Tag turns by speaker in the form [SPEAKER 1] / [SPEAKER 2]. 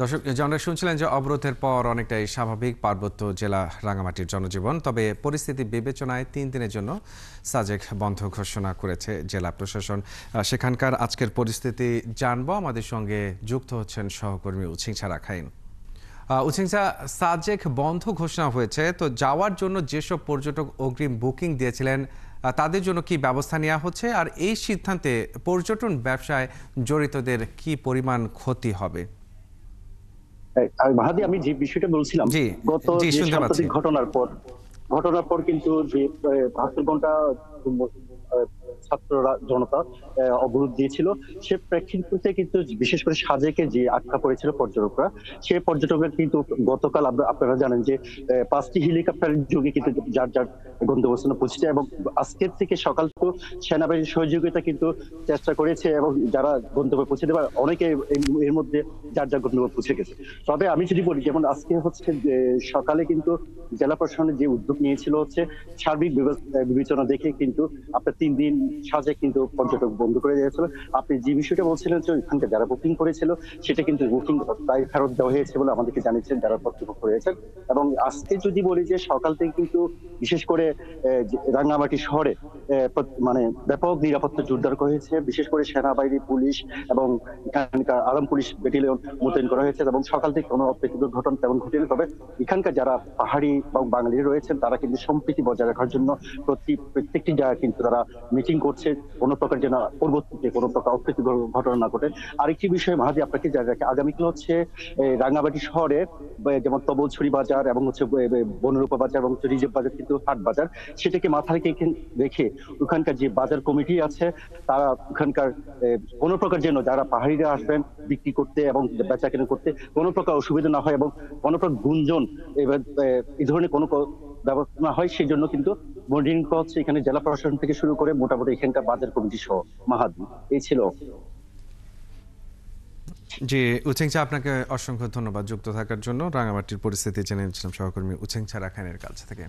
[SPEAKER 1] দর্শক, আমরা শুনছিলেন যে অবরোধের পর অনেকটাই স্বাভাবিক পার্বত্য জেলা রাঙামাটির জনজীবন। তবে পরিস্থিতি বিবেচনায় ৩ দিনের জন্য সাজেক বন্ধ ঘোষণা করেছে জেলা প্রশাসন। সেখানকার আজকের পরিস্থিতি জানবো। আমাদের সঙ্গে যুক্ত হচ্ছেন সহকর্মী উছিংছা রাখাইন। উছিংছা, সাজেক বন্ধ ঘোষণা হয়েছে, তো যাওয়ার জন্য যেসব পর্যটক অগ্রিম বুকিং দিয়েছিলেন তাদের জন্য কি ব্যবস্থা নেওয়া হচ্ছে, আর এই সিদ্ধান্তে পর্যটন ব্যবসায় জড়িতদের কি পরিমাণ ক্ষতি হবে?
[SPEAKER 2] মাহাদি, আমি যে বিষয়টা বলছিলাম,
[SPEAKER 1] জি,
[SPEAKER 2] গত
[SPEAKER 1] জি,
[SPEAKER 2] যে
[SPEAKER 1] শুনতে পাচ্ছি।
[SPEAKER 2] সাম্প্রতিক ঘটনার পর কিন্তু যে 72 ঘন্টা ছাত্ররা জনতা অবরোধ দিয়েছিল, সে প্রেক্ষিতে কিন্তু বিশেষ করে সাজেকে যে আটকা পড়েছিল পর্যটকরা, সেই পর্যটকরা কিন্তু গতকাল আপনারা জানেন যে 5টি হেলিকপ্টারের যোগে কিন্তু যার যার গন্তব্যস্থানে পৌঁছেছে, এবং আজকের থেকে সকাল তো সেনাবাহিনীর সহযোগিতা কিন্তু চেষ্টা করেছে, এবং যারা গন্তব্যে পৌঁছে দেবে অনেকে এর মধ্যে যার যার গন্তব্যে পৌঁছে গেছে। তবে আমি যদি বলি, যেমন আজকে হচ্ছে যে সকালে কিন্তু জেলা প্রশাসনের যে উদ্যোগ নিয়েছিল হচ্ছে সার্বিক বিবেচনা দেখে কিন্তু আপনার 3 দিন সাজেক কিন্তু পর্যটক বন্ধ করে দিয়েছিল। আপনি যে বিষয়টা বলছিলেন যে ওইখানকার যারা বুকিং করেছিল, সেটা কিন্তু বুকিং প্রায় ফেরত দেওয়া হয়েছে বলে আমাদেরকে জানিয়েছেন যারা কর্তৃপক্ষ রয়েছেন। এবং আজকে যদি বলি যে সকাল থেকে কিন্তু বিশেষ করে রাঙ্গামাটি শহরে মানে ব্যাপক নিরাপত্তা জোরদার করা হয়েছে, বিশেষ করে সেনাবাহিনী, পুলিশ এবং এখানকার আর্ম পুলিশ ব্যাটালিয়ন মোতায়েন করা হয়েছে, এবং সকাল থেকে কোনো অপ্রীতিকর ঘটনা তেমন ঘটেনি। তবে এখানকার যারা পাহাড়ি এবং বাঙালি রয়েছেন, তারা কিন্তু সম্প্রীতি বজায় রাখার জন্য প্রত্যেকটি জায়গায় কিন্তু তারা মিটিং করছে, কোনো প্রকার যেন পরবর্তীতে কোনো প্রকার অপ্রীতিকর ঘটনা না ঘটে। আরেকটি বিষয় মাহাদি আপনাকে জানিয়ে রাখি, আগামীকাল হচ্ছে রাঙ্গামাটি শহরে যেমন তবলছড়ি বাজার এবং হচ্ছে বনরূপা বাজার এবং রিজেভ বাজার কিন্তু হাট বাজার, সেটাকে মাথা রেখে ওখানকার যে বাজার কমিটি আছে, তারা ওখানকার কোনো প্রকার যেন যারা পাহাড়িরা আসবেন বিক্রি করতে এবং বেচা কেনা করতে কোনো প্রকার অসুবিধা না হয়, এবং কোনো প্রকার গুঞ্জন এই ধরনের কোনো ব্যবস্থা না হয়, সেই জন্য কিন্তু মনিটরিং করা হচ্ছে এখানে জেলা প্রশাসন থেকে শুরু করে মোটামুটি এখানকার বাজার কমিটি সহ। মাহাদি, এই ছিল।
[SPEAKER 1] জি, উছিংছা, আপনাকে অসংখ্য ধন্যবাদ যুক্ত থাকার জন্য। রাঙামাটির পরিস্থিতি জেনে নিচ্ছিলাম সহকর্মী উছিংছা রাখাইনের কাছ থেকে।